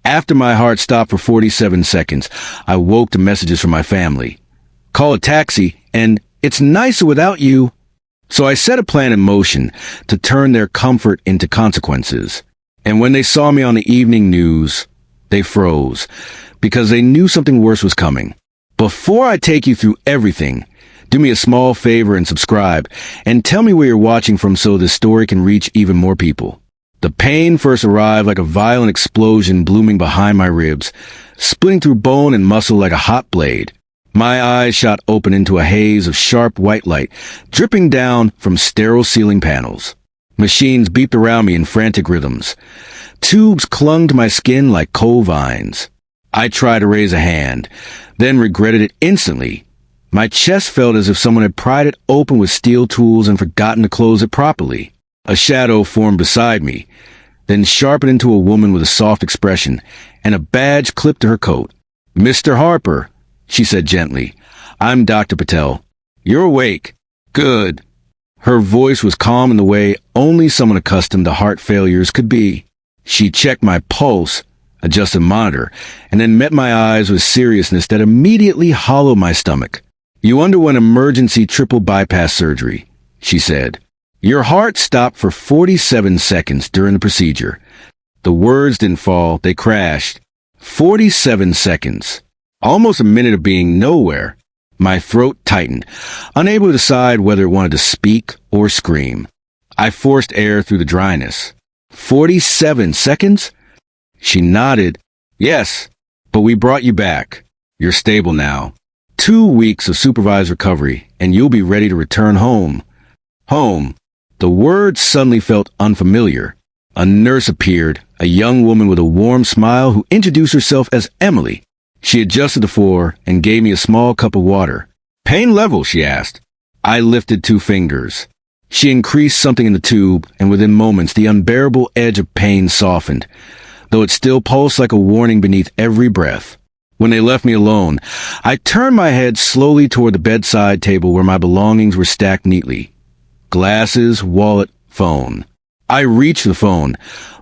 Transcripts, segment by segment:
After my heart stopped for 47 seconds, I woke to messages from my family. Call a taxi, and it's nicer without you. So I set a plan in motion to turn their comfort into consequences. And when they saw me on the evening news, they froze, because they knew something worse was coming. Before I take you through everything, do me a small favor and subscribe, and tell me where you're watching from so this story can reach even more people. The pain first arrived like a violent explosion blooming behind my ribs, splitting through bone and muscle like a hot blade. My eyes shot open into a haze of sharp white light, dripping down from sterile ceiling panels. Machines beeped around me in frantic rhythms. Tubes clung to my skin like coal vines. I tried to raise a hand, then regretted it instantly. My chest felt as if someone had pried it open with steel tools and forgotten to close it properly. A shadow formed beside me, then sharpened into a woman with a soft expression and a badge clipped to her coat. "Mr. Harper," she said gently. "I'm Dr. Patel. You're awake. Good." Her voice was calm in the way only someone accustomed to heart failures could be. She checked my pulse, adjusted the monitor, and then met my eyes with seriousness that immediately hollowed my stomach. "You underwent emergency triple bypass surgery," she said. "Your heart stopped for 47 seconds during the procedure." The words didn't fall, they crashed. 47 seconds. Almost a minute of being nowhere. My throat tightened, unable to decide whether it wanted to speak or scream. I forced air through the dryness. 47 seconds? She nodded. "Yes, but we brought you back. You're stable now. 2 weeks of supervised recovery, and you'll be ready to return home." Home. The word suddenly felt unfamiliar. A nurse appeared, a young woman with a warm smile who introduced herself as Emily. She adjusted the floor and gave me a small cup of water. "Pain level?" she asked. I lifted 2 fingers. She increased something in the tube, and within moments the unbearable edge of pain softened, though it still pulsed like a warning beneath every breath. When they left me alone, I turned my head slowly toward the bedside table where my belongings were stacked neatly. Glasses, wallet, phone. I reached the phone,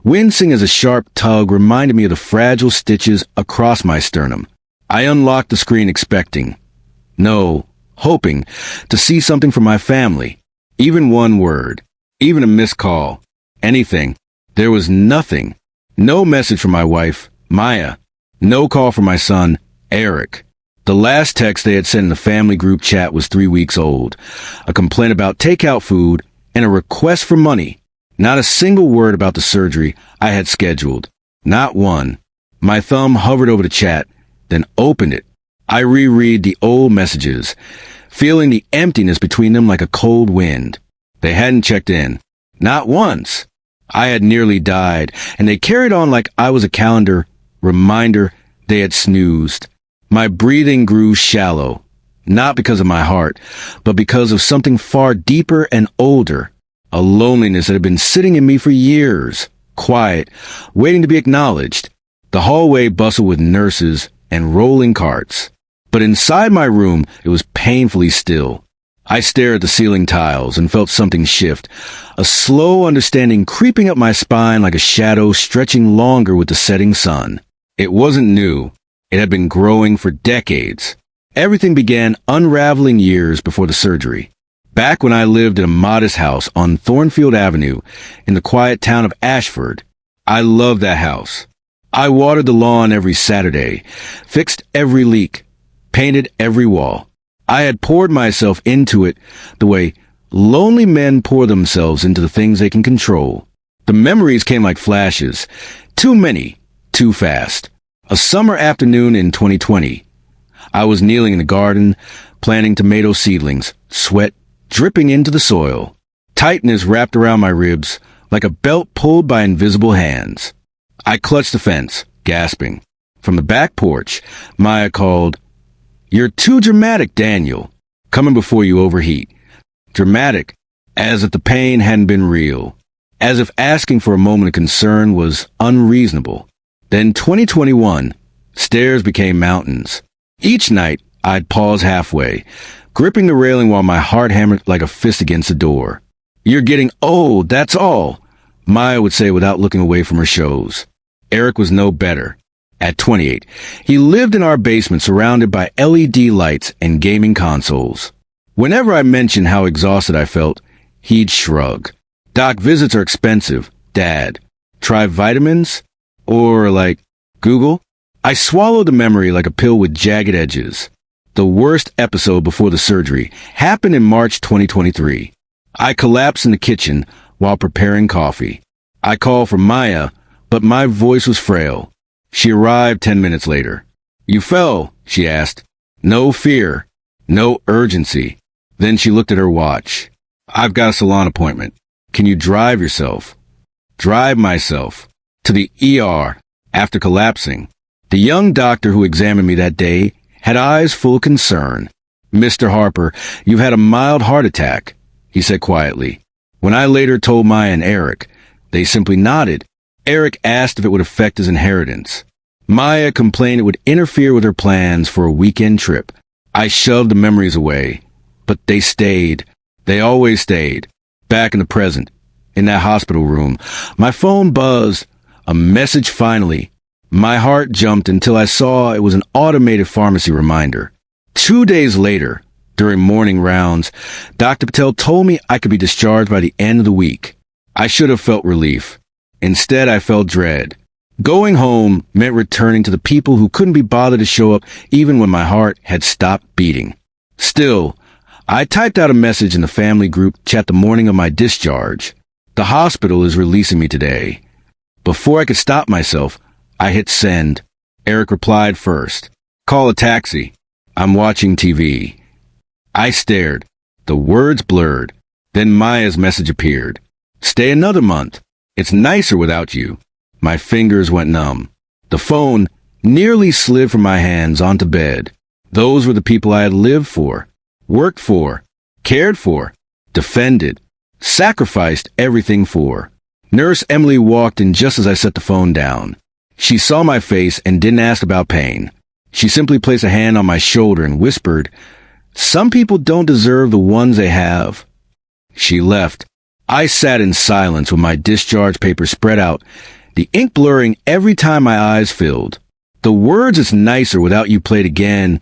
wincing as a sharp tug reminded me of the fragile stitches across my sternum. I unlocked the screen expecting, no, hoping, to see something from my family. Even one word, even a missed call, anything. There was nothing. No message from my wife, Maya. No call from my son, Eric. The last text they had sent in the family group chat was 3 weeks old. A complaint about takeout food and a request for money. Not a single word about the surgery I had scheduled. Not one. My thumb hovered over the chat, then opened it. I reread the old messages, feeling the emptiness between them like a cold wind. They hadn't checked in. Not once. I had nearly died, and they carried on like I was a calendar reminder they had snoozed. My breathing grew shallow, not because of my heart, but because of something far deeper and older, a loneliness that had been sitting in me for years, quiet, waiting to be acknowledged. The hallway bustled with nurses and rolling carts, but inside my room it was painfully still. I stared at the ceiling tiles and felt something shift, a slow understanding creeping up my spine like a shadow stretching longer with the setting sun. It wasn't new. It had been growing for decades. Everything began unraveling years before the surgery. Back when I lived in a modest house on Thornfield Avenue in the quiet town of Ashford, I loved that house. I watered the lawn every Saturday, fixed every leak, painted every wall. I had poured myself into it the way lonely men pour themselves into the things they can control. The memories came like flashes. Too many, too fast. A summer afternoon in 2020. I was kneeling in the garden, planting tomato seedlings, sweat dripping into the soil. Tightness wrapped around my ribs like a belt pulled by invisible hands. I clutched the fence, gasping. From the back porch, Maya called, "You're too dramatic, Daniel. Coming before you overheat." Dramatic, as if the pain hadn't been real. As if asking for a moment of concern was unreasonable. Then 2021, stairs became mountains. Each night, I'd pause halfway, gripping the railing while my heart hammered like a fist against the door. "You're getting old, that's all," Maya would say without looking away from her shows. Eric was no better. At 28, he lived in our basement surrounded by LED lights and gaming consoles. Whenever I mentioned how exhausted I felt, he'd shrug. Doc, visits are expensive. Dad, try vitamins? Or, Google? I swallowed the memory like a pill with jagged edges. The worst episode before the surgery happened in March 2023. I collapsed in the kitchen while preparing coffee. I called for Maya, but my voice was frail. She arrived 10 minutes later. You fell, she asked. No fear, no urgency. Then she looked at her watch. I've got a salon appointment. Can you drive yourself? Drive myself to the ER after collapsing. The young doctor who examined me that day had eyes full of concern. Mr. Harper, you've had a mild heart attack, he said quietly. When I later told Maya and Eric, they simply nodded. Eric asked if it would affect his inheritance. Maya complained it would interfere with her plans for a weekend trip. I shoved the memories away, but they stayed. They always stayed. Back in the present, in that hospital room, my phone buzzed. A message finally. My heart jumped until I saw it was an automated pharmacy reminder. 2 days later, during morning rounds, Dr. Patel told me I could be discharged by the end of the week. I should have felt relief. Instead, I felt dread. Going home meant returning to the people who couldn't be bothered to show up even when my heart had stopped beating. Still, I typed out a message in the family group chat the morning of my discharge. The hospital is releasing me today. Before I could stop myself, I hit send. Eric replied first. Call a taxi. I'm watching TV. I stared. The words blurred. Then Maya's message appeared. Stay another month. It's nicer without you. My fingers went numb. The phone nearly slid from my hands onto bed. Those were the people I had lived for, worked for, cared for, defended, sacrificed everything for. Nurse Emily walked in just as I set the phone down. She saw my face and didn't ask about pain. She simply placed a hand on my shoulder and whispered, "Some people don't deserve the ones they have." She left. I sat in silence with my discharge paper spread out, the ink blurring every time my eyes filled. The words "it's nicer without you" played again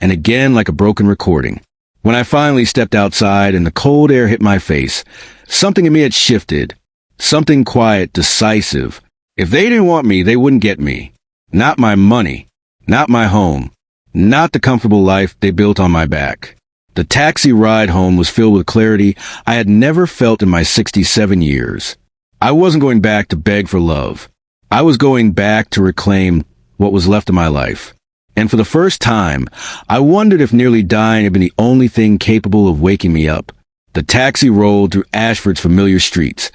and again like a broken recording. When I finally stepped outside and the cold air hit my face, something in me had shifted. Something quiet, decisive. If they didn't want me, they wouldn't get me. Not my money. Not my home. Not the comfortable life they built on my back. The taxi ride home was filled with clarity I had never felt in my 67 years. I wasn't going back to beg for love. I was going back to reclaim what was left of my life. And for the first time, I wondered if nearly dying had been the only thing capable of waking me up. The taxi rolled through Ashford's familiar streets,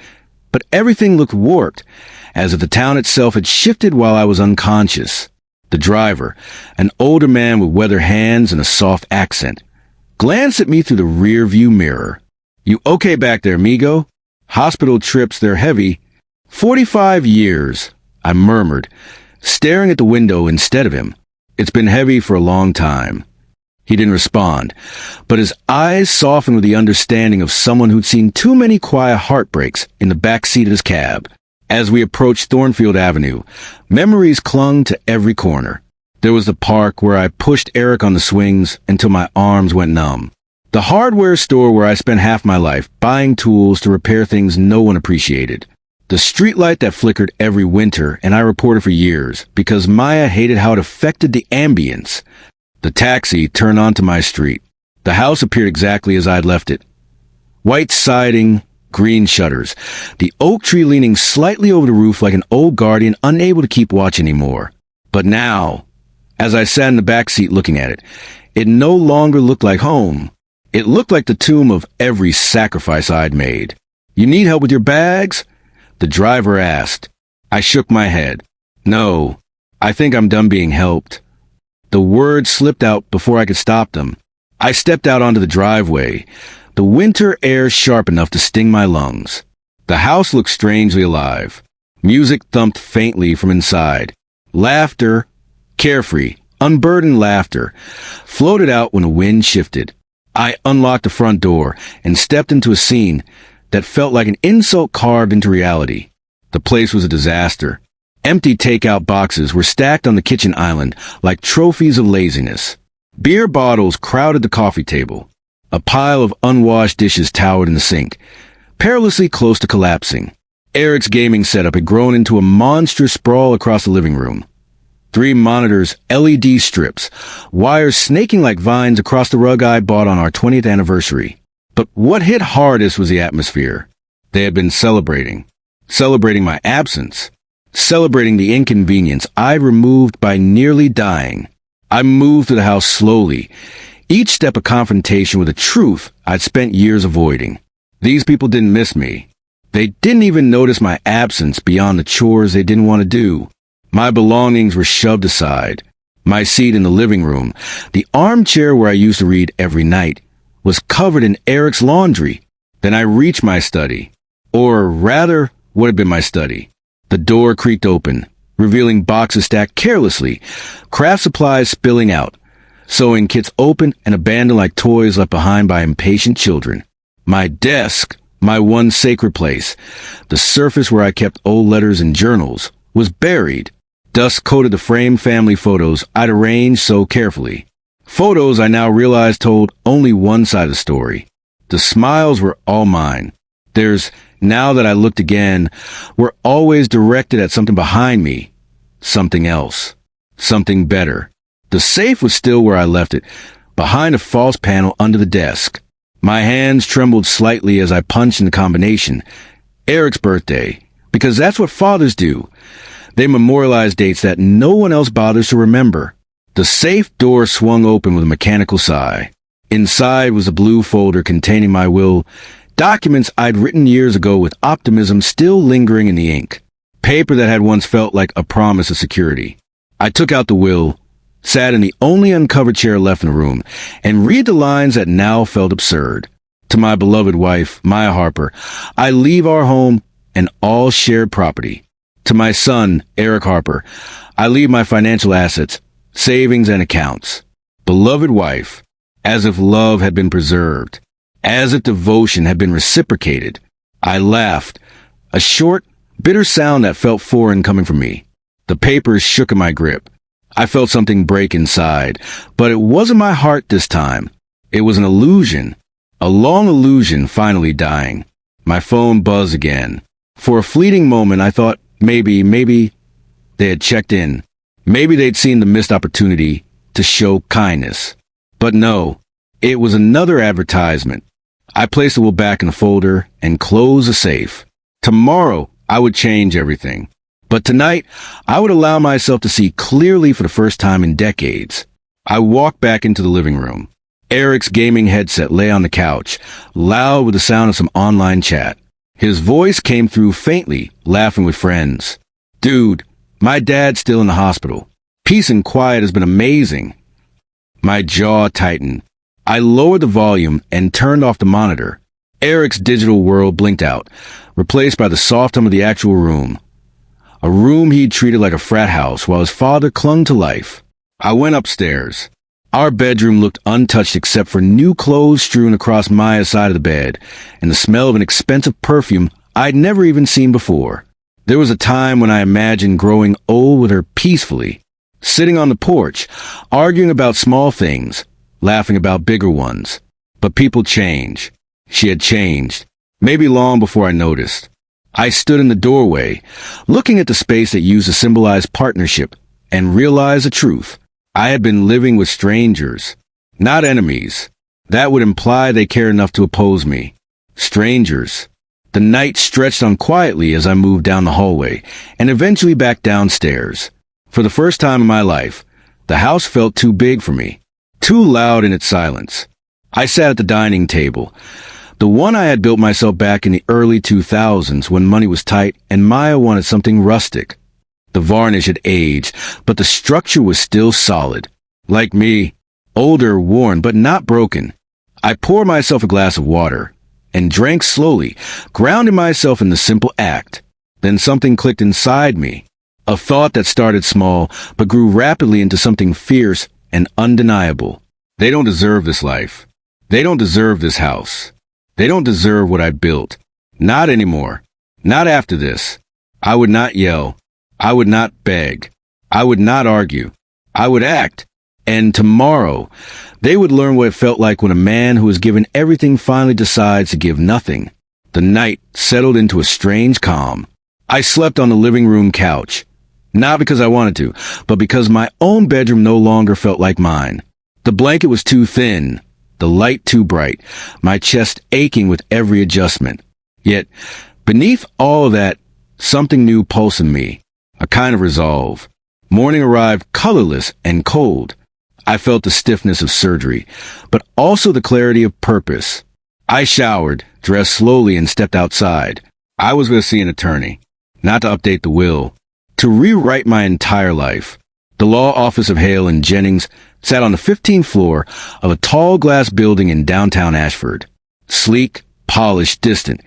but everything looked warped, as if the town itself had shifted while I was unconscious. The driver, an older man with weathered hands and a soft accent, glanced at me through the rear-view mirror. "You okay back there, amigo? Hospital trips, they're heavy." 45 years, I murmured, staring at the window instead of him. "It's been heavy for a long time." He didn't respond, but his eyes softened with the understanding of someone who'd seen too many quiet heartbreaks in the back seat of his cab. As we approached Thornfield Avenue, memories clung to every corner. There was the park where I pushed Eric on the swings until my arms went numb. The hardware store where I spent half my life buying tools to repair things no one appreciated. The streetlight that flickered every winter and I reported for years because Maya hated how it affected the ambience. The taxi turned onto my street. The house appeared exactly as I'd left it. White siding, green shutters, the oak tree leaning slightly over the roof like an old guardian unable to keep watch anymore. But now, as I sat in the back seat looking at it, it no longer looked like home. It looked like the tomb of every sacrifice I'd made. "You need help with your bags?" the driver asked. I shook my head. "No, I think I'm done being helped." The words slipped out before I could stop them. I stepped out onto the driveway, the winter air sharp enough to sting my lungs. The house looked strangely alive. Music thumped faintly from inside. Laughter, carefree, unburdened laughter, floated out when the wind shifted. I unlocked the front door and stepped into a scene that felt like an insult carved into reality. The place was a disaster. Empty takeout boxes were stacked on the kitchen island like trophies of laziness. Beer bottles crowded the coffee table. A pile of unwashed dishes towered in the sink, perilously close to collapsing. Eric's gaming setup had grown into a monstrous sprawl across the living room. 3 monitors, LED strips, wires snaking like vines across the rug I bought on our 20th anniversary. But what hit hardest was the atmosphere. They had been celebrating my absence, celebrating the inconvenience I removed by nearly dying. I moved through the house slowly, each step a confrontation with a truth I'd spent years avoiding. These people didn't miss me. They didn't even notice my absence beyond the chores they didn't want to do. My belongings were shoved aside. My seat in the living room, the armchair where I used to read every night, was covered in Eric's laundry. Then I reached my study, or rather, what had been my study. The door creaked open, revealing boxes stacked carelessly, craft supplies spilling out, sewing kits open and abandoned like toys left behind by impatient children. My desk, my one sacred place, the surface where I kept old letters and journals, was buried. Dust coated the framed family photos I'd arranged so carefully. Photos I now realized told only one side of the story. The smiles were all mine. Theirs, now that I looked again, were always directed at something behind me. Something else. Something better. The safe was still where I left it, behind a false panel under the desk. My hands trembled slightly as I punched in the combination. Eric's birthday. Because that's what fathers do. They memorialize dates that no one else bothers to remember. The safe door swung open with a mechanical sigh. Inside was a blue folder containing my will, documents I'd written years ago with optimism still lingering in the ink. Paper that had once felt like a promise of security. I took out the will, sat in the only uncovered chair left in the room, and read the lines that now felt absurd. To my beloved wife, Maya Harper, I leave our home and all shared property. To my son, Eric Harper, I leave my financial assets, savings and accounts. Beloved wife, as if love had been preserved, as if devotion had been reciprocated. I laughed, a short, bitter sound that felt foreign coming from me. The papers shook in my grip. I felt something break inside, but it wasn't my heart this time. It was an illusion, a long illusion finally dying. My phone buzzed again. For a fleeting moment, I thought maybe they had checked in. Maybe they'd seen the missed opportunity to show kindness. But no, it was another advertisement. I placed the will back in the folder and closed the safe. Tomorrow, I would change everything. But tonight, I would allow myself to see clearly for the first time in decades. I walked back into the living room. Eric's gaming headset lay on the couch, loud with the sound of some online chat. His voice came through faintly, laughing with friends. Dude, my dad's still in the hospital. Peace and quiet has been amazing. My jaw tightened. I lowered the volume and turned off the monitor. Eric's digital world blinked out, replaced by the soft hum of the actual room. A room he'd treated like a frat house while his father clung to life. I went upstairs. Our bedroom looked untouched except for new clothes strewn across Maya's side of the bed and the smell of an expensive perfume I'd never even seen before. There was a time when I imagined growing old with her peacefully, sitting on the porch, arguing about small things, laughing about bigger ones. But people change. She had changed, maybe long before I noticed. I stood in the doorway, looking at the space that used to symbolize partnership, and realized the truth. I had been living with strangers, not enemies. That would imply they cared enough to oppose me. Strangers. The night stretched on quietly as I moved down the hallway, and eventually back downstairs. For the first time in my life, the house felt too big for me, too loud in its silence. I sat at the dining table, the one I had built myself back in the early 2000s when money was tight and Maya wanted something rustic. The varnish had aged, but the structure was still solid. Like me, older, worn, but not broken. I poured myself a glass of water and drank slowly, grounding myself in the simple act. Then something clicked inside me. A thought that started small, but grew rapidly into something fierce and undeniable. They don't deserve this life. They don't deserve this house. They don't deserve what I built. Not anymore. Not after this. I would not yell. I would not beg. I would not argue. I would act. And tomorrow, they would learn what it felt like when a man who has given everything finally decides to give nothing. The night settled into a strange calm. I slept on the living room couch. Not because I wanted to, but because my own bedroom no longer felt like mine. The blanket was too thin, the light too bright, my chest aching with every adjustment. Yet, beneath all of that, something new pulsed in me, a kind of resolve. Morning arrived colorless and cold. I felt the stiffness of surgery, but also the clarity of purpose. I showered, dressed slowly, and stepped outside. I was going to see an attorney, not to update the will, to rewrite my entire life. The law office of Hale and Jennings sat on the 15th floor of a tall glass building in downtown Ashford. Sleek, polished, distant.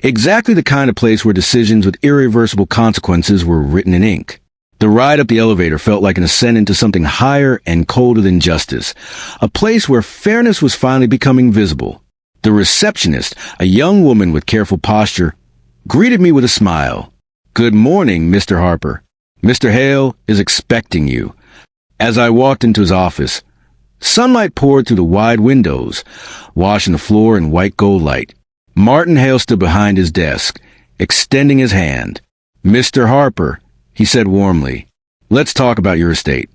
Exactly the kind of place where decisions with irreversible consequences were written in ink. The ride up the elevator felt like an ascent into something higher and colder than justice, a place where fairness was finally becoming visible. The receptionist, a young woman with careful posture, greeted me with a smile. "Good morning, Mr. Harper. Mr. Hale is expecting you." As I walked into his office, sunlight poured through the wide windows, washing the floor in white gold light. Martin Hale stood behind his desk, extending his hand. "Mr. Harper," he said warmly, "let's talk about your estate."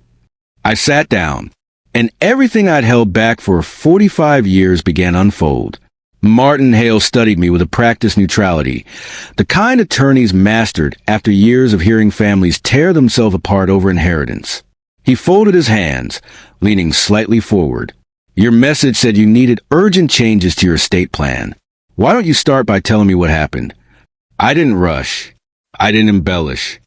I sat down, and everything I'd held back for 45 years began to unfold. Martin Hale studied me with a practiced neutrality, the kind attorneys mastered after years of hearing families tear themselves apart over inheritance. He folded his hands, leaning slightly forward. "Your message said you needed urgent changes to your estate plan. Why don't you start by telling me what happened?" I didn't rush. I didn't embellish.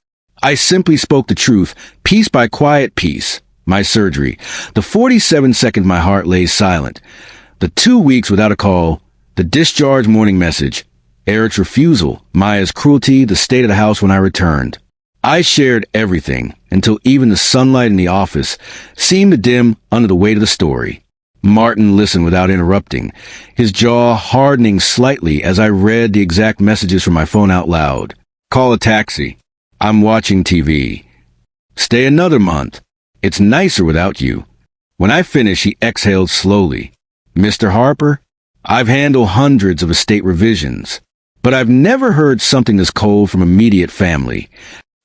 I simply spoke the truth, piece by quiet piece. My surgery, the 47 seconds my heart lay silent, the 2 weeks without a call, the discharge morning message, Eric's refusal, Maya's cruelty, the state of the house when I returned. I shared everything, until even the sunlight in the office seemed to dim under the weight of the story. Martin listened without interrupting, his jaw hardening slightly as I read the exact messages from my phone out loud. "Call a taxi. I'm watching TV. Stay another month. It's nicer without you." When I finished, he exhaled slowly. "Mr. Harper, I've handled hundreds of estate revisions, but I've never heard something this cold from immediate family."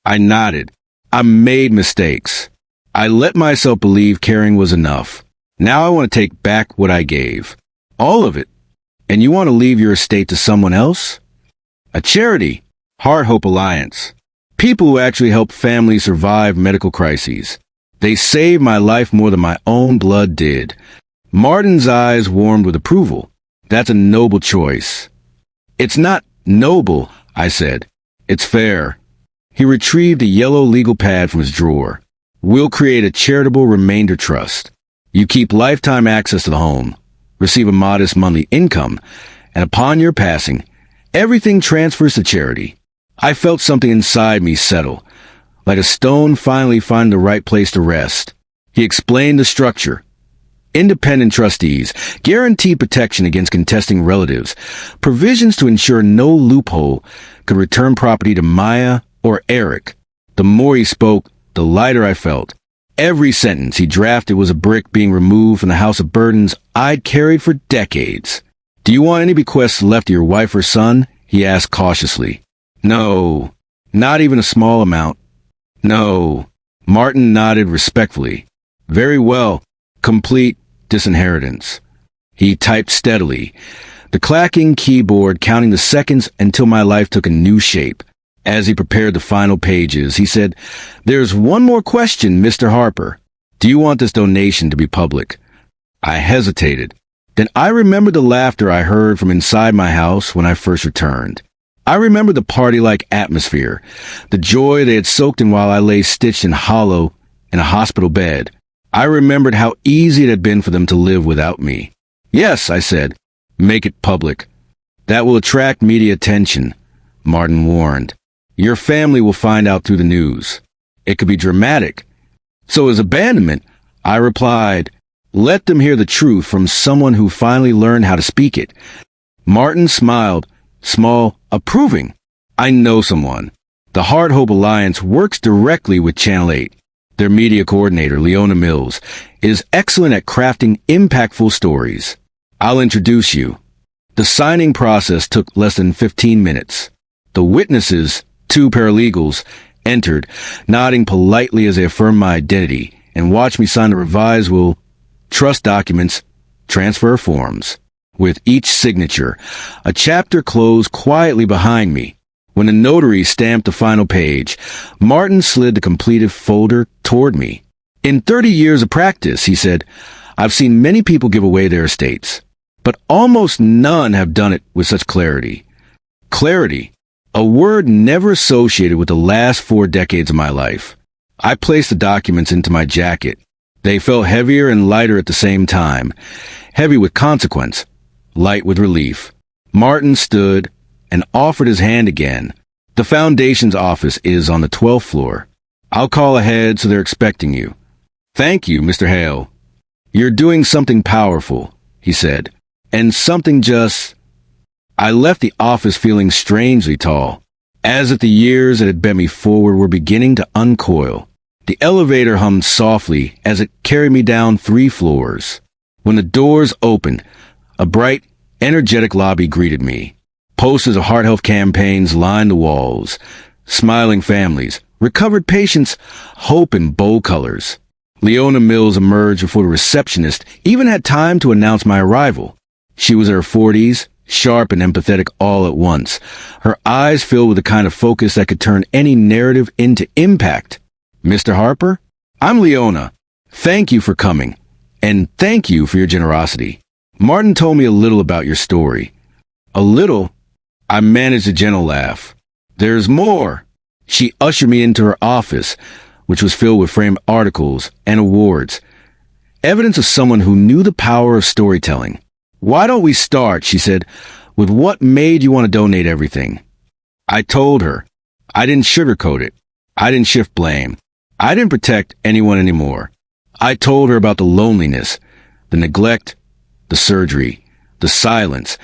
I nodded. "I made mistakes. I let myself believe caring was enough. Now I want to take back what I gave. All of it. And you want to leave your estate to someone else?" "A charity. Heart Hope Alliance. People who actually help families survive medical crises. They saved my life more than my own blood did." Martin's eyes warmed with approval. "That's a noble choice." "It's not noble," I said. "It's fair." He retrieved a yellow legal pad from his drawer. "We'll create a charitable remainder trust. You keep lifetime access to the home, receive a modest monthly income, and upon your passing, everything transfers to charity." I felt something inside me settle, like a stone finally finding the right place to rest. He explained the structure. Independent trustees, guaranteed protection against contesting relatives, provisions to ensure no loophole could return property to Maya or Eric. The more he spoke, the lighter I felt. Every sentence he drafted was a brick being removed from the house of burdens I'd carried for decades. "Do you want any bequests left to your wife or son?" he asked cautiously. "No, not even a small amount." "No." Martin nodded respectfully. "Very well. Complete disinheritance." He typed steadily, the clacking keyboard counting the seconds until my life took a new shape. As he prepared the final pages, he said, "There's one more question, Mr. Harper. Do you want this donation to be public?" I hesitated. Then I remembered the laughter I heard from inside my house when I first returned. I remembered the party-like atmosphere, the joy they had soaked in while I lay stitched and hollow in a hospital bed. I remembered how easy it had been for them to live without me. "Yes," I said, "make it public." "That will attract media attention," Martin warned. "Your family will find out through the news. It could be dramatic." "So is abandonment," I replied. "Let them hear the truth from someone who finally learned how to speak it." Martin smiled, small, approving. "I know someone." The Heart Hope Alliance works directly with Channel 8. Their media coordinator, Leona Mills, is excellent at crafting impactful stories. I'll introduce you. The signing process took less than 15 minutes. The witnesses, 2 paralegals, entered, nodding politely as they affirmed my identity and watched me sign the revised will, trust documents, transfer forms. With each signature, a chapter closed quietly behind me. When the notary stamped the final page, Martin slid the completed folder toward me. In 30 years of practice, he said, I've seen many people give away their estates, but almost none have done it with such clarity. Clarity, a word never associated with the last 4 decades of my life. I placed the documents into my jacket. They felt heavier and lighter at the same time, heavy with consequence, light with relief. Martin stood and offered his hand again. The Foundation's office is on the 12th floor. I'll call ahead so they're expecting you. Thank you, Mr. Hale. You're doing something powerful, he said, and something just... I left the office feeling strangely tall, as if the years that had bent me forward were beginning to uncoil. The elevator hummed softly as it carried me down 3 floors. When the doors opened, a bright, energetic lobby greeted me. Posters of heart health campaigns lined the walls. Smiling families, recovered patients, hope in bold colors. Leona Mills emerged before the receptionist even had time to announce my arrival. She was in her 40s, sharp and empathetic all at once, her eyes filled with the kind of focus that could turn any narrative into impact. Mr. Harper? I'm Leona. Thank you for coming, and thank you for your generosity. Martin told me a little about your story. A little? I managed a gentle laugh. There's more. She ushered me into her office, which was filled with framed articles and awards, evidence of someone who knew the power of storytelling. Why don't we start, she said, with what made you want to donate everything? I told her. I didn't sugarcoat it. I didn't shift blame. I didn't protect anyone anymore. I told her about the loneliness, the neglect, the surgery, the silence,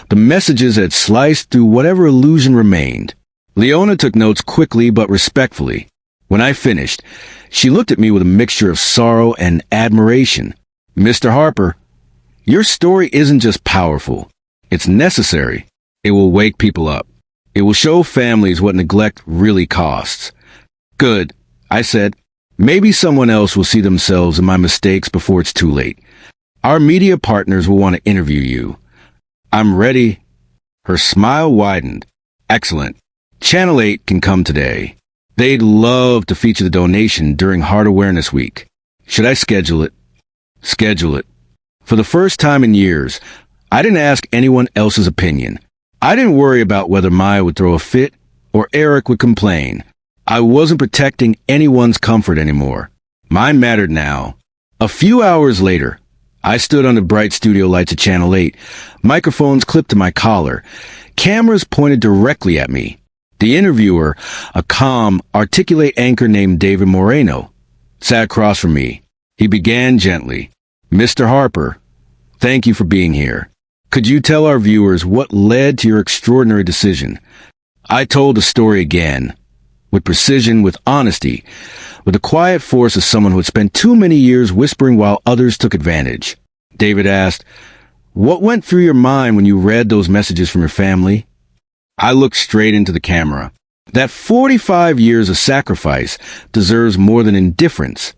the messages that sliced through whatever illusion remained. Leona took notes quickly but respectfully. When I finished, she looked at me with a mixture of sorrow and admiration. Mr. Harper, your story isn't just powerful. It's necessary. It will wake people up. It will show families what neglect really costs. Good, I said. Maybe someone else will see themselves in my mistakes before it's too late. Our media partners will want to interview you. I'm ready. Her smile widened. Excellent. Channel 8 can come today. They'd love to feature the donation during Heart Awareness Week. Should I schedule it? Schedule it. For the first time in years, I didn't ask anyone else's opinion. I didn't worry about whether Maya would throw a fit or Eric would complain. I wasn't protecting anyone's comfort anymore. Mine mattered now. A few hours later, I stood under bright studio lights at Channel 8, microphones clipped to my collar, cameras pointed directly at me. The interviewer, a calm, articulate anchor named David Moreno, sat across from me. He began gently. Mr. Harper, thank you for being here. Could you tell our viewers what led to your extraordinary decision? I told the story again, with precision, with honesty, with the quiet force of someone who had spent too many years whispering while others took advantage. David asked, what went through your mind when you read those messages from your family? I looked straight into the camera. That 45 years of sacrifice deserves more than indifference.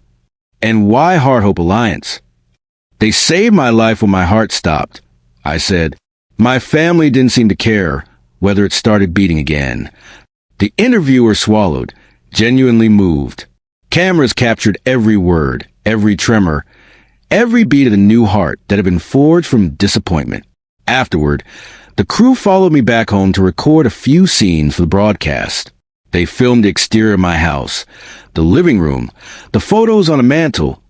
And why Heart Hope Alliance? They saved my life when my heart stopped, I said. My family didn't seem to care whether it started beating again. The interviewer swallowed, genuinely moved. Cameras captured every word, every tremor, every beat of the new heart that had been forged from disappointment. Afterward, the crew followed me back home to record a few scenes for the broadcast. They filmed the exterior of my house, the living room, the photos on a mantle,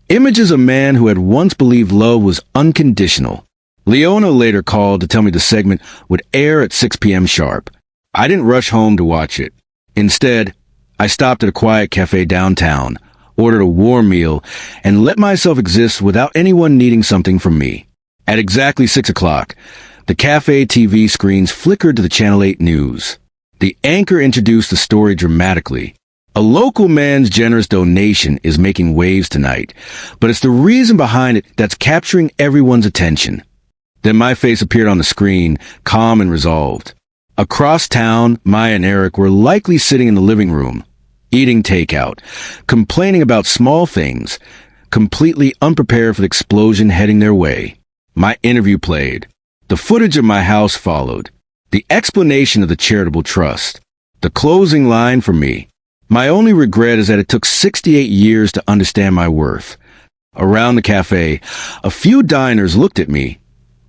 images of a man who had once believed love was unconditional. Leona later called to tell me the segment would air at 6 p.m. sharp. I didn't rush home to watch it. Instead, I stopped at a quiet cafe downtown, ordered a warm meal, and let myself exist without anyone needing something from me. At exactly 6 o'clock, the cafe TV screens flickered to the Channel 8 news. The anchor introduced the story dramatically. A local man's generous donation is making waves tonight, but it's the reason behind it that's capturing everyone's attention. Then my face appeared on the screen, calm and resolved. Across town, Maya and Eric were likely sitting in the living room, eating takeout, complaining about small things, completely unprepared for the explosion heading their way. My interview played. The footage of my house followed. The explanation of the charitable trust. The closing line for me. My only regret is that it took 68 years to understand my worth. Around the cafe, a few diners looked at me,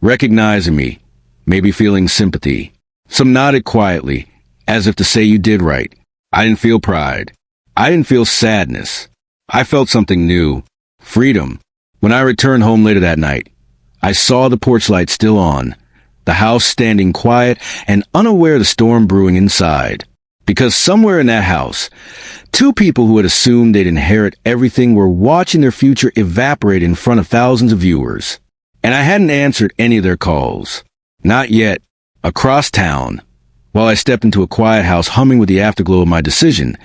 recognizing me, maybe feeling sympathy. Some nodded quietly, as if to say you did right. I didn't feel pride. I didn't feel sadness. I felt something new. Freedom. When I returned home later that night, I saw the porch light still on, the house standing quiet and unaware of the storm brewing inside. Because somewhere in that house, two people who had assumed they'd inherit everything were watching their future evaporate in front of thousands of viewers. And I hadn't answered any of their calls. Not yet. Across town, while I stepped into a quiet house humming with the afterglow of my decision,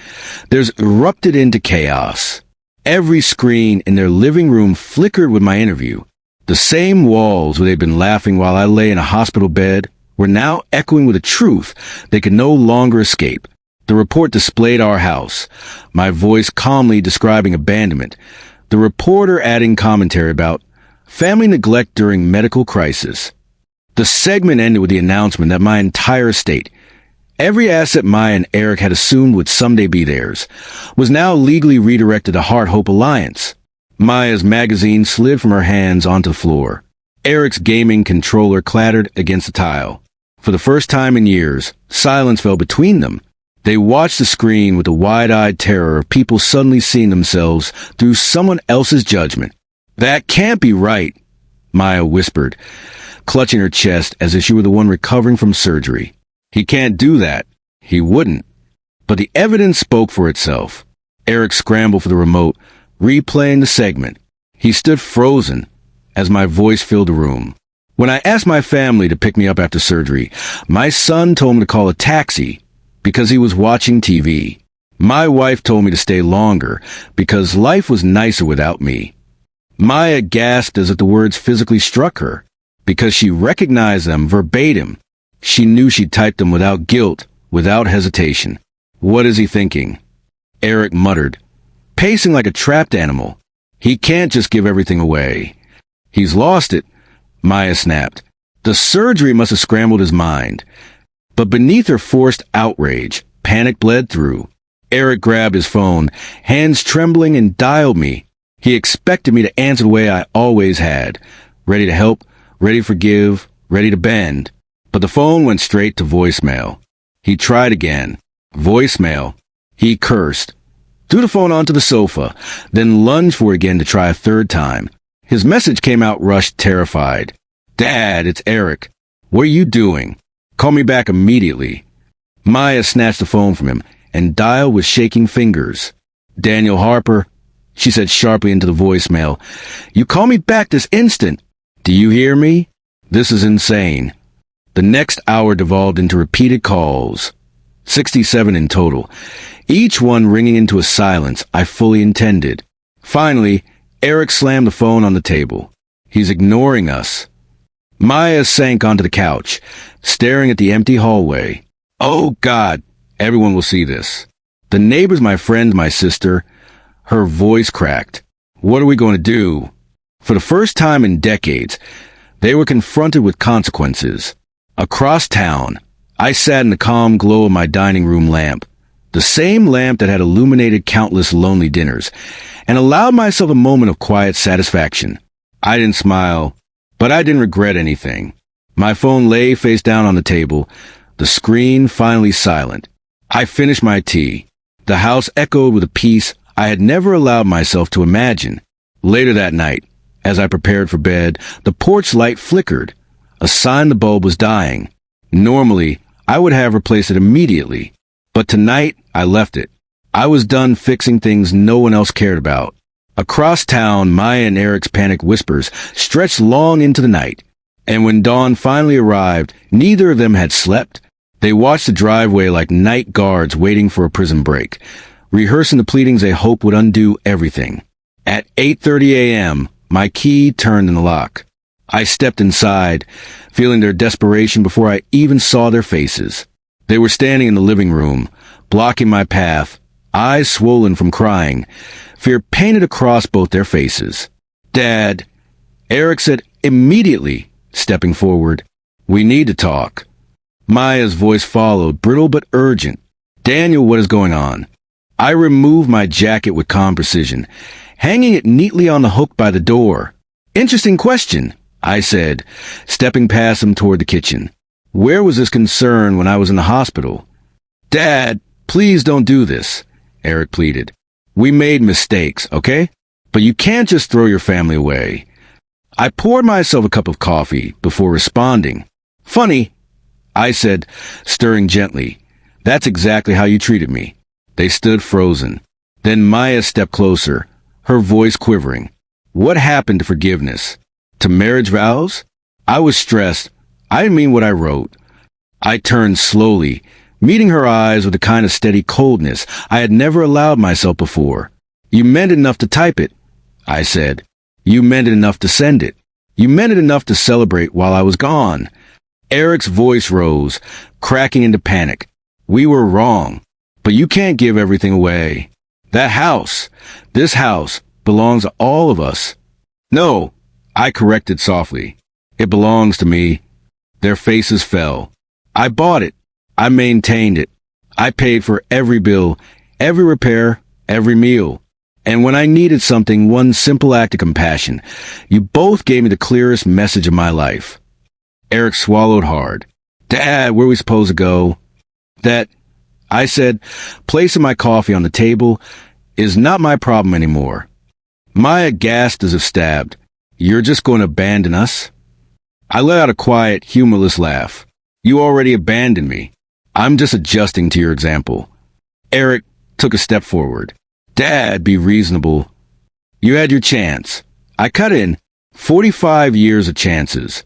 there's erupted into chaos. Every screen in their living room flickered with my interview. The same walls where they'd been laughing while I lay in a hospital bed were now echoing with a truth they could no longer escape. The report displayed our house, my voice calmly describing abandonment, the reporter adding commentary about family neglect during medical crisis. The segment ended with the announcement that my entire estate, every asset Maya and Eric had assumed would someday be theirs, was now legally redirected to Heart Hope Alliance. Maya's magazine slid from her hands onto the floor. Eric's gaming controller clattered against the tile. For the first time in years, silence fell between them. They watched the screen with the wide-eyed terror of people suddenly seeing themselves through someone else's judgment. "That can't be right," Maya whispered, clutching her chest as if she were the one recovering from surgery. "He can't do that. He wouldn't." But the evidence spoke for itself. Eric scrambled for the remote, replaying the segment. He stood frozen as my voice filled the room. When I asked my family to pick me up after surgery, my son told me to call a taxi because he was watching TV. My wife told me to stay longer because life was nicer without me. Maya gasped as if the words physically struck her, because she recognized them verbatim. She knew she'd typed them without guilt, without hesitation. "What is he thinking?" Eric muttered, pacing like a trapped animal. "He can't just give everything away." "He's lost it," Maya snapped. The surgery must have scrambled his mind. But beneath her forced outrage, panic bled through. Eric grabbed his phone, hands trembling, and dialed me. He expected me to answer the way I always had, ready to help, ready to forgive, ready to bend. But the phone went straight to voicemail. He tried again. Voicemail. He cursed, threw the phone onto the sofa, then lunged for it again to try a third time. His message came out rushed, terrified. "Dad, it's Eric. What are you doing? Call me back immediately." Maya snatched the phone from him and dialed with shaking fingers. "Daniel Harper," she said sharply into the voicemail. "You call me back this instant. Do you hear me? This is insane." The next hour devolved into repeated calls, 67 in total, each one ringing into a silence I fully intended. Finally, Eric slammed the phone on the table. "He's ignoring us." Maya sank onto the couch, staring at the empty hallway. "Oh, God, everyone will see this. The neighbors, my friend, my sister." Her voice cracked. "What are we going to do?" For the first time in decades, they were confronted with consequences. Across town, I sat in the calm glow of my dining room lamp, the same lamp that had illuminated countless lonely dinners, and allowed myself a moment of quiet satisfaction. I didn't smile, but I didn't regret anything. My phone lay face down on the table, the screen finally silent. I finished my tea. The house echoed with a peace I had never allowed myself to imagine. Later that night, as I prepared for bed, the porch light flickered, a sign the bulb was dying. Normally, I would have replaced it immediately, but tonight I left it. I was done fixing things no one else cared about. Across town, Maya and Eric's panicked whispers stretched long into the night, and when dawn finally arrived, neither of them had slept, They watched the driveway like night guards waiting for a prison break, rehearsing the pleadings they hoped would undo everything. At 8:30 a.m., my key turned in the lock. I stepped inside, feeling their desperation before I even saw their faces. They were standing in the living room, blocking my path, eyes swollen from crying, fear painted across both their faces. "Dad," Eric said immediately, stepping forward. "We need to talk." Maya's voice followed, brittle but urgent. "Daniel, what is going on?" I removed my jacket with calm precision, hanging it neatly on the hook by the door. "Interesting question," I said, stepping past him toward the kitchen. "Where was this concern when I was in the hospital?" "Dad, please don't do this," Eric pleaded. "We made mistakes, okay? But you can't just throw your family away." I poured myself a cup of coffee before responding. "Funny," I said, stirring gently. "That's exactly how you treated me." They stood frozen. Then Maya stepped closer, her voice quivering. "What happened to forgiveness? To marriage vows?" I was stressed. I didn't mean what I wrote. I turned slowly, meeting her eyes with a kind of steady coldness I had never allowed myself before. "You meant enough to type it," I said. "You meant it enough to send it. You meant it enough to celebrate while I was gone." Eric's voice rose, cracking into panic. "We were wrong, but you can't give everything away. That house, this house, belongs to all of us." "No," I corrected softly. "It belongs to me." Their faces fell. "I bought it. I maintained it. I paid for every bill, every repair, every meal. And when I needed something, one simple act of compassion, you both gave me the clearest message of my life." Eric swallowed hard. "Dad, where are we supposed to go?" "That," I said, placing my coffee on the table, "is not my problem anymore." Maya gasped as if stabbed. "You're just going to abandon us?" I let out a quiet, humorless laugh. "You already abandoned me. I'm just adjusting to your example." Eric took a step forward. "Dad, be reasonable. You had your chance." I cut in. 45 years of chances.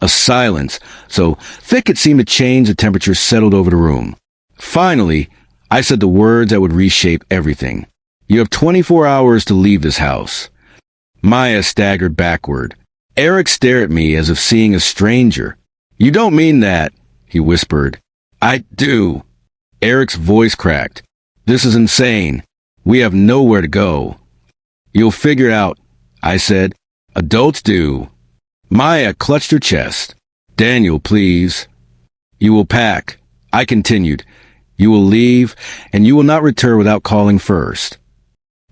A silence, so thick it seemed to change the temperature, settled over the room. Finally, I said the words that would reshape everything. "You have 24 hours to leave this house." Maya staggered backward. Eric stared at me as if seeing a stranger. "You don't mean that," he whispered. "I do." Eric's voice cracked. "This is insane. We have nowhere to go." "You'll figure it out," I said. "Adults do." Maya clutched her chest. "Daniel, please." "You will pack," I continued. "You will leave, and you will not return without calling first."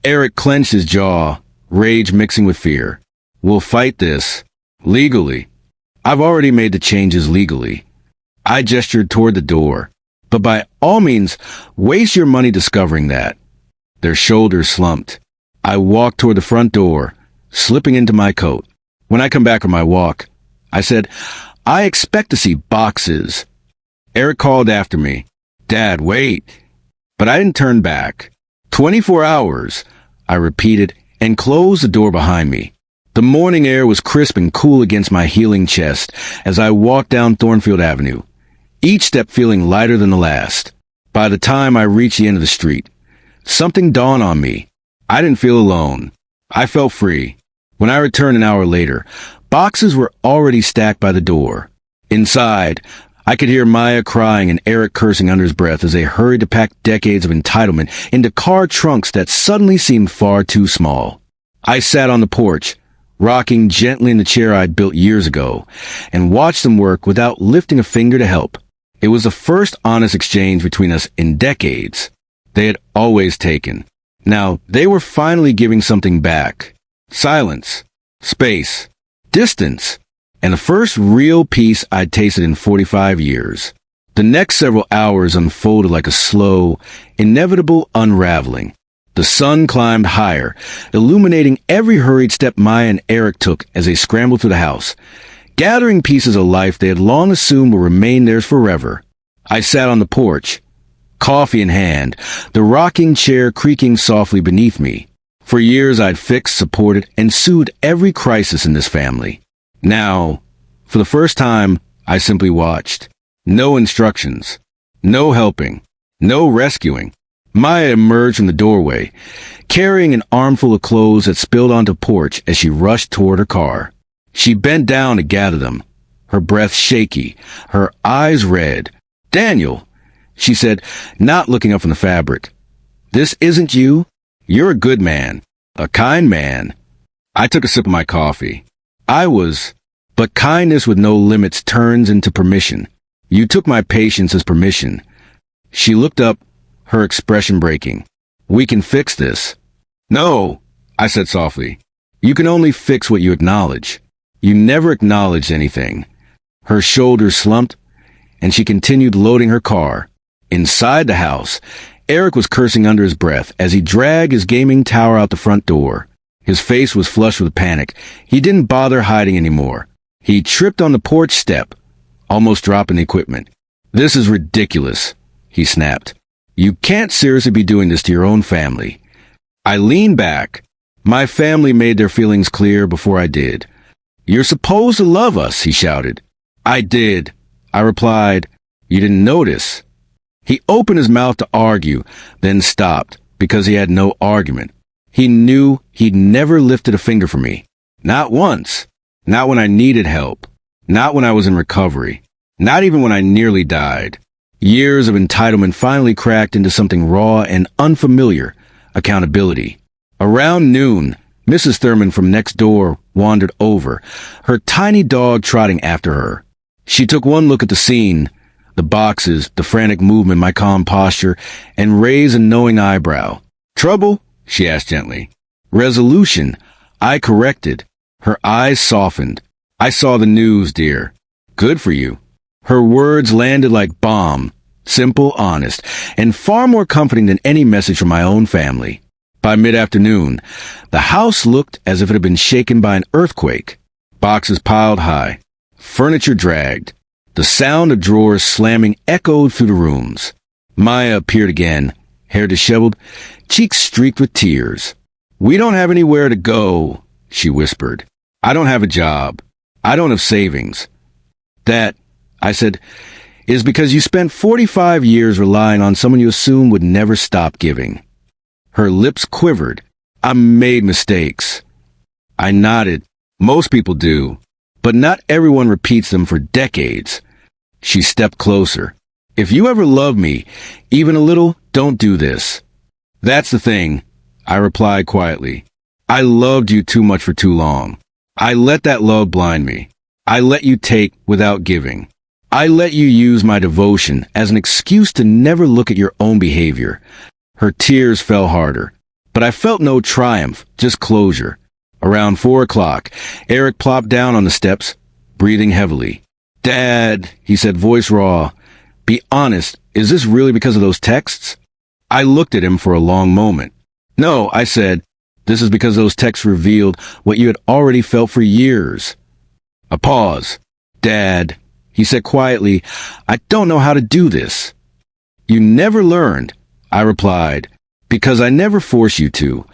Eric clenched his jaw, rage mixing with fear. "We'll fight this. Legally. I've already made the changes legally." I gestured toward the door. "But by all means, waste your money discovering that." Their shoulders slumped. I walked toward the front door, slipping into my coat. "When I come back from my walk," I said, "I expect to see boxes." Eric called after me. "Dad, wait." But I didn't turn back. 24 hours, I repeated, and closed the door behind me. The morning air was crisp and cool against my healing chest as I walked down Thornfield Avenue, each step feeling lighter than the last. By the time I reached the end of the street, something dawned on me. I didn't feel alone. I felt free. When I returned an hour later, boxes were already stacked by the door. Inside, I could hear Maya crying and Eric cursing under his breath as they hurried to pack decades of entitlement into car trunks that suddenly seemed far too small. I sat on the porch, rocking gently in the chair I'd built years ago, and watched them work without lifting a finger to help. It was the first honest exchange between us in decades. They had always taken. Now, they were finally giving something back. Silence, space, distance, and the first real peace I'd tasted in 45 years. The next several hours unfolded like a slow, inevitable unraveling. The sun climbed higher, illuminating every hurried step Maya and Eric took as they scrambled through the house, gathering pieces of life they had long assumed would remain theirs forever. I sat on the porch, coffee in hand, the rocking chair creaking softly beneath me. For years I'd fixed, supported, and soothed every crisis in this family. Now, for the first time, I simply watched. No instructions. No helping. No rescuing. Maya emerged from the doorway, carrying an armful of clothes that spilled onto the porch as she rushed toward her car. She bent down to gather them, her breath shaky, her eyes red. "Daniel," she said, not looking up from the fabric. "This isn't you. You're a good man. A kind man." I took a sip of my coffee. But kindness with no limits turns into permission. You took my patience as permission. She looked up, her expression breaking. "We can fix this." "No," I said softly. "You can only fix what you acknowledge." You never acknowledged anything. Her shoulders slumped, and she continued loading her car. Inside the house, Eric was cursing under his breath as he dragged his gaming tower out the front door. His face was flushed with panic. He didn't bother hiding anymore. He tripped on the porch step, almost dropping the equipment. "This is ridiculous," he snapped. "You can't seriously be doing this to your own family." I leaned back. My family made their feelings clear before I did. "You're supposed to love us," he shouted. "I did," I replied. "You didn't notice." He opened his mouth to argue, then stopped because he had no argument. He knew he'd never lifted a finger for me. Not once. Not when I needed help. Not when I was in recovery. Not even when I nearly died. Years of entitlement finally cracked into something raw and unfamiliar: accountability. Around noon, Mrs. Thurman from next door wandered over, her tiny dog trotting after her. She took one look at the scene, the boxes, the frantic movement, my calm posture, and raised a knowing eyebrow. "Trouble?" she asked gently. "Resolution," I corrected. Her eyes softened. "I saw the news, dear." "Good for you." Her words landed like balm, simple, honest, and far more comforting than any message from my own family. By mid-afternoon, the house looked as if it had been shaken by an earthquake. Boxes piled high, furniture dragged. The sound of drawers slamming echoed through the rooms. Maya appeared again, hair disheveled, cheeks streaked with tears. "We don't have anywhere to go," she whispered. "I don't have a job. I don't have savings." "That," I said, "is because you spent 45 years relying on someone you assumed would never stop giving." Her lips quivered. "I made mistakes." I nodded. "Most people do, but not everyone repeats them for decades." She stepped closer. "If you ever love me, even a little, don't do this." "That's the thing," I replied quietly. "I loved you too much for too long. I let that love blind me. I let you take without giving. I let you use my devotion as an excuse to never look at your own behavior." Her tears fell harder, but I felt no triumph, just closure. Around 4 o'clock, Eric plopped down on the steps, breathing heavily. "Dad," he said, voice raw, "be honest, is this really because of those texts?" I looked at him for a long moment. "No," I said, "this is because those texts revealed what you had already felt for years." A pause. "Dad," he said quietly, "I don't know how to do this." "You never learned," I replied, "because I never force you to."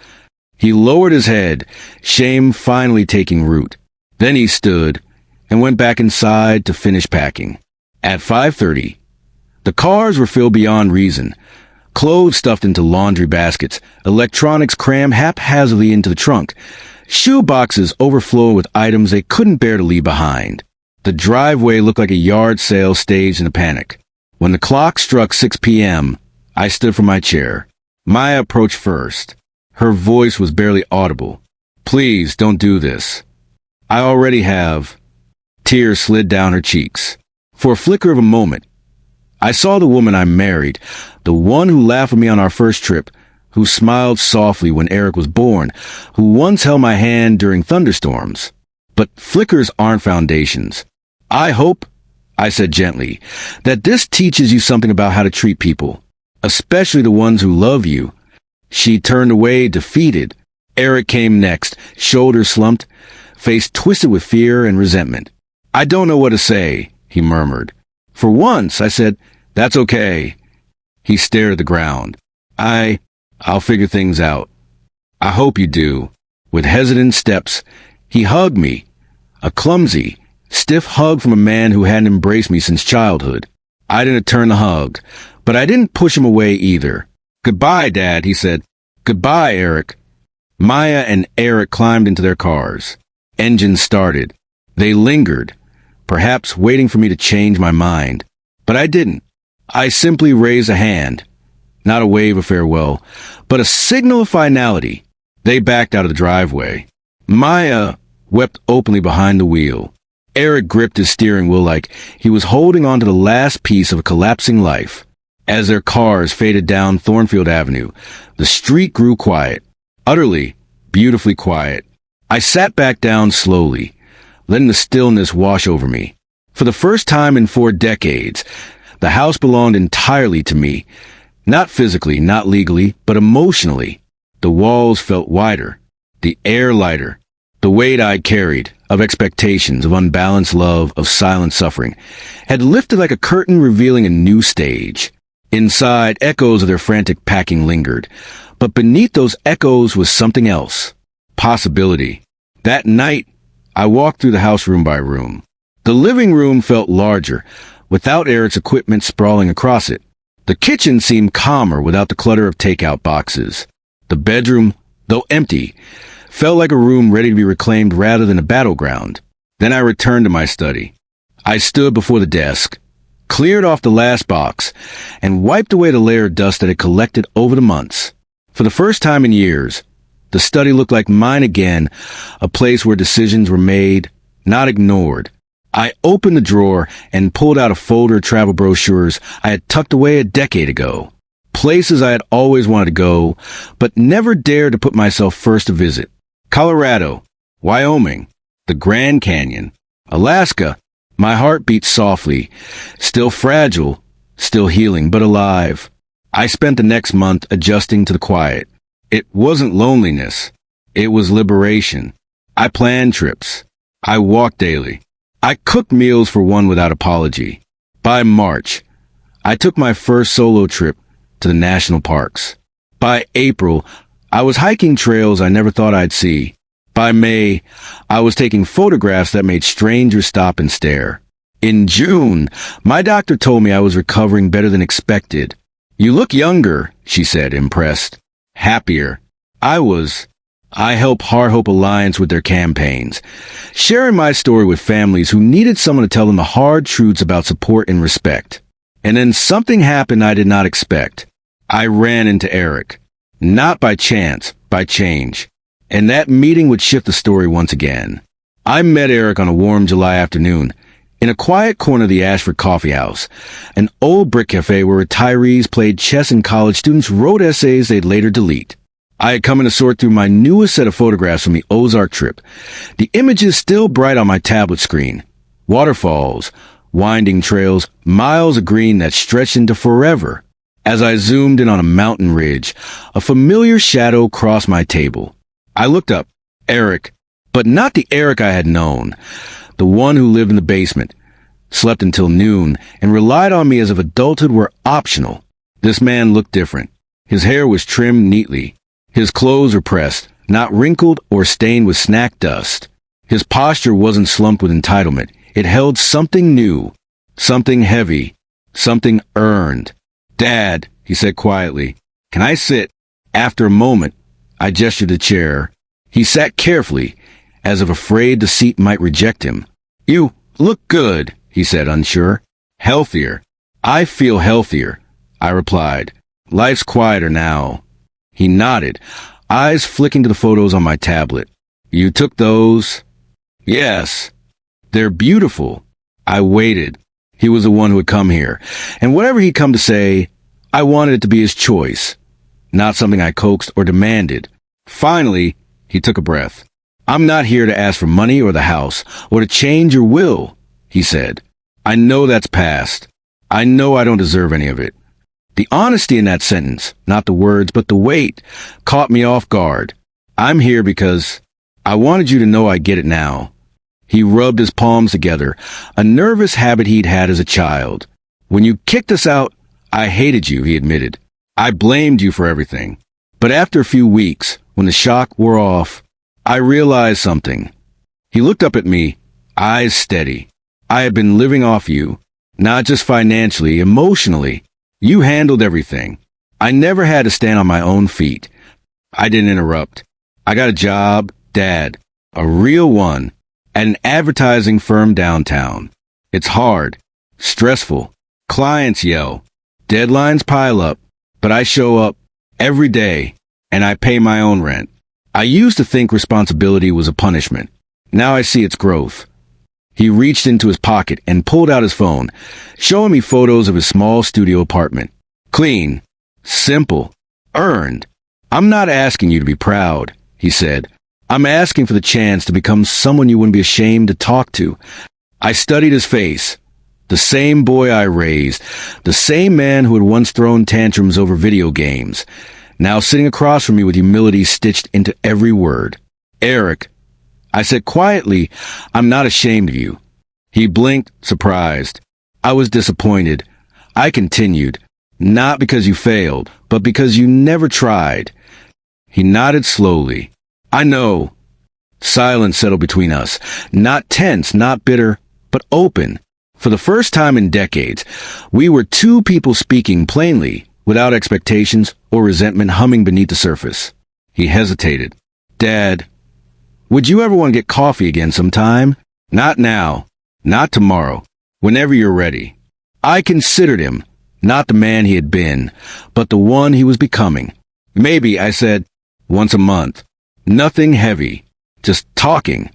He lowered his head, shame finally taking root. Then he stood and went back inside to finish packing. At 5:30, the cars were filled beyond reason. Clothes stuffed into laundry baskets, electronics crammed haphazardly into the trunk, shoe boxes overflowing with items they couldn't bear to leave behind. The driveway looked like a yard sale staged in a panic. When the clock struck 6 p.m., I stood from my chair. Maya approached first. Her voice was barely audible. "Please don't do this." "I already have." Tears slid down her cheeks. For a flicker of a moment, I saw the woman I married, the one who laughed with me on our first trip, who smiled softly when Eric was born, who once held my hand during thunderstorms. But flickers aren't foundations. "I hope," I said gently, "that this teaches you something about how to treat people, especially the ones who love you." She turned away, defeated. Eric came next, shoulders slumped, face twisted with fear and resentment. "I don't know what to say," he murmured. "For once," I said, "that's okay." He stared at the ground. I'll figure things out." "I hope you do." With hesitant steps, he hugged me, a clumsy, stiff hug from a man who hadn't embraced me since childhood. I didn't turn the hug, but I didn't push him away either. "Goodbye, Dad," he said. "Goodbye, Eric." Maya and Eric climbed into their cars. Engines started. They lingered, perhaps waiting for me to change my mind. But I didn't. I simply raised a hand. Not a wave of farewell, but a signal of finality. They backed out of the driveway. Maya wept openly behind the wheel. Eric gripped his steering wheel like he was holding on to the last piece of a collapsing life. As their cars faded down Thornfield Avenue, the street grew quiet. Utterly, beautifully quiet. I sat back down slowly, letting the stillness wash over me. For the first time in 4 decades, the house belonged entirely to me. Not physically, not legally, but emotionally. The walls felt wider, the air lighter. The weight I'd carried, of expectations, of unbalanced love, of silent suffering, had lifted like a curtain revealing a new stage. Inside, echoes of their frantic packing lingered, but beneath those echoes was something else. Possibility. That night, I walked through the house room by room. The living room felt larger, without Eric's equipment sprawling across it. The kitchen seemed calmer without the clutter of takeout boxes. The bedroom, though empty, felt like a room ready to be reclaimed rather than a battleground. Then I returned to my study. I stood before the desk, cleared off the last box, and wiped away the layer of dust that had collected over the months. For the first time in years, the study looked like mine again, a place where decisions were made, not ignored. I opened the drawer and pulled out a folder of travel brochures I had tucked away a decade ago. Places I had always wanted to go, but never dared to put myself first to visit. Colorado, Wyoming, the Grand Canyon, Alaska. My heart beat softly, still fragile, still healing, but alive. I spent the next month adjusting to the quiet. It wasn't loneliness. It was liberation. I planned trips. I walked daily. I cooked meals for one without apology. By March, I took my first solo trip to the national parks. By April, I was hiking trails I never thought I'd see. By May, I was taking photographs that made strangers stop and stare. In June, my doctor told me I was recovering better than expected. "You look younger," she said, impressed. Happier. I helped Heart Hope Alliance with their campaigns, sharing my story with families who needed someone to tell them the hard truths about support and respect. And then something happened I did not expect. I ran into Eric. Not by chance, by change. And that meeting would shift the story once again. I met Eric on a warm July afternoon, in a quiet corner of the Ashford Coffee House, an old brick cafe where retirees played chess and college students wrote essays they'd later delete. I had come in to sort through my newest set of photographs from the Ozark trip, the images still bright on my tablet screen. Waterfalls, winding trails, miles of green that stretched into forever. As I zoomed in on a mountain ridge, a familiar shadow crossed my table. I looked up. Eric, but not the Eric I had known. The one who lived in the basement, slept until noon, and relied on me as if adulthood were optional. This man looked different. His hair was trimmed neatly. His clothes were pressed, not wrinkled or stained with snack dust. His posture wasn't slumped with entitlement. It held something new, something heavy, something earned. "Dad," he said quietly, "can I sit?" After a moment, I gestured the chair. He sat carefully, as if afraid the seat might reject him. "You look good," he said, unsure. "Healthier." "I feel healthier," I replied. "Life's quieter now." He nodded, eyes flicking to the photos on my tablet. "You took those?" "Yes." "They're beautiful." I waited. He was the one who had come here, and whatever he'd come to say, I wanted it to be his choice, not something I coaxed or demanded. Finally, he took a breath. "I'm not here to ask for money or the house, or to change your will," he said. "I know that's past. I know I don't deserve any of it." The honesty in that sentence, not the words, but the weight, caught me off guard. "I'm here because I wanted you to know I get it now." He rubbed his palms together, a nervous habit he'd had as a child. "When you kicked us out, I hated you," he admitted. "I blamed you for everything. But after a few weeks, when the shock wore off, I realized something." He looked up at me, eyes steady. "I had been living off you. Not just financially, emotionally. You handled everything. I never had to stand on my own feet. I didn't interrupt. I got a job, Dad, a real one, at an advertising firm downtown. It's hard, stressful. Clients yell. Deadlines pile up, but I show up every day and I pay my own rent. I used to think responsibility was a punishment. Now I see its growth. He reached into his pocket and pulled out his phone, showing me photos of his small studio apartment. Clean, simple, earned. I'm not asking you to be proud, he said. I'm asking for the chance to become someone you wouldn't be ashamed to talk to. I studied his face. The same boy I raised, the same man who had once thrown tantrums over video games, now sitting across from me with humility stitched into every word. Eric, I said quietly, I'm not ashamed of you. He blinked, surprised. I was disappointed. I continued, not because you failed, but because you never tried. He nodded slowly. I know. Silence settled between us, not tense, not bitter, but open. For the first time in decades, we were two people speaking plainly, without expectations or resentment humming beneath the surface. He hesitated. Dad, would you ever want to get coffee again sometime? Not now. Not tomorrow. Whenever you're ready. I considered him, not the man he had been, but the one he was becoming. Maybe, I said, once a month. Nothing heavy. Just talking.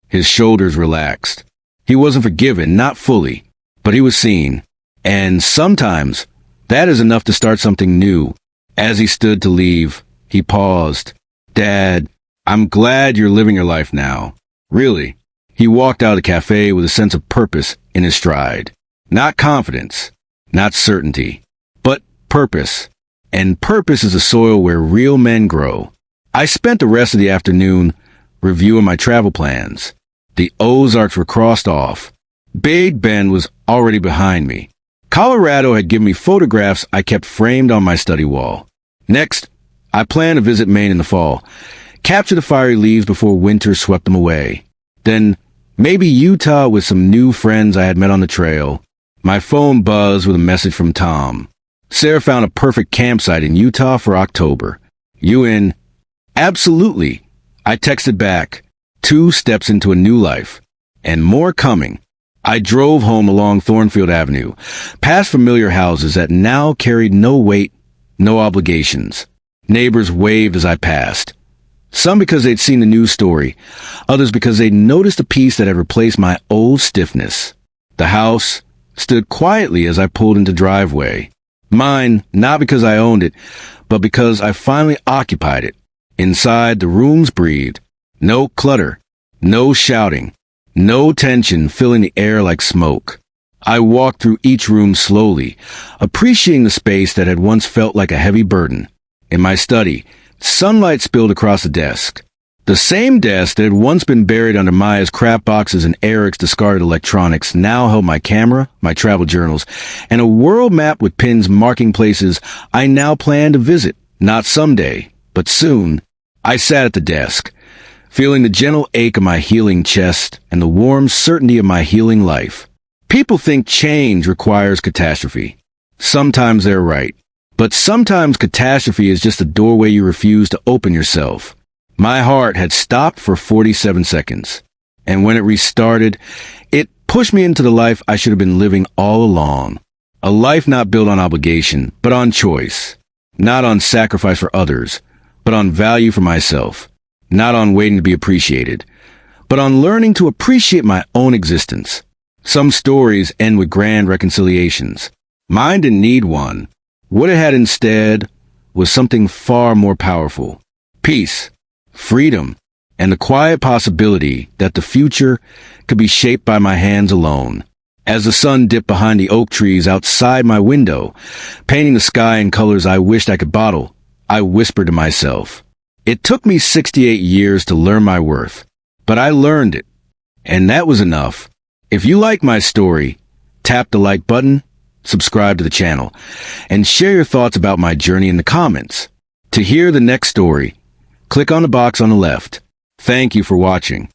His shoulders relaxed. He wasn't forgiven, not fully, but he was seen. And sometimes, that is enough to start something new. As he stood to leave, he paused. Dad, I'm glad you're living your life now. Really. He walked out of the cafe with a sense of purpose in his stride. Not confidence, not certainty, but purpose. And purpose is the soil where real men grow. I spent the rest of the afternoon reviewing my travel plans. The Ozarks were crossed off. Big Bend was already behind me. Colorado had given me photographs I kept framed on my study wall. Next, I planned to visit Maine in the fall, capture the fiery leaves before winter swept them away. Then, maybe Utah with some new friends I had met on the trail. My phone buzzed with a message from Tom. Sarah found a perfect campsite in Utah for October. You in? Absolutely. I texted back. 2 steps into a new life. And more coming. I drove home along Thornfield Avenue, past familiar houses that now carried no weight, no obligations. Neighbors waved as I passed. Some because they'd seen the news story, others because they'd noticed a piece that had replaced my old stiffness. The house stood quietly as I pulled into driveway. Mine, not because I owned it, but because I finally occupied it. Inside, the rooms breathed. No clutter, no shouting, no tension filling the air like smoke. I walked through each room slowly, appreciating the space that had once felt like a heavy burden. In my study, sunlight spilled across the desk. The same desk that had once been buried under Maya's crap boxes and Eric's discarded electronics now held my camera, my travel journals, and a world map with pins marking places I now plan to visit, not someday, but soon. I sat at the desk, feeling the gentle ache of my healing chest and the warm certainty of my healing life. People think change requires catastrophe. Sometimes they're right. But sometimes catastrophe is just a doorway you refuse to open yourself. My heart had stopped for 47 seconds. And when it restarted, it pushed me into the life I should have been living all along. A life not built on obligation, but on choice. Not on sacrifice for others, but on value for myself. Not on waiting to be appreciated, but on learning to appreciate my own existence. Some stories end with grand reconciliations. Mine didn't need one. What it had instead was something far more powerful. Peace, freedom, and the quiet possibility that the future could be shaped by my hands alone. As the sun dipped behind the oak trees outside my window, painting the sky in colors I wished I could bottle, I whispered to myself, it took me 68 years to learn my worth, but I learned it, and that was enough. If you like my story, tap the like button, subscribe to the channel, and share your thoughts about my journey in the comments. To hear the next story, click on the box on the left. Thank you for watching.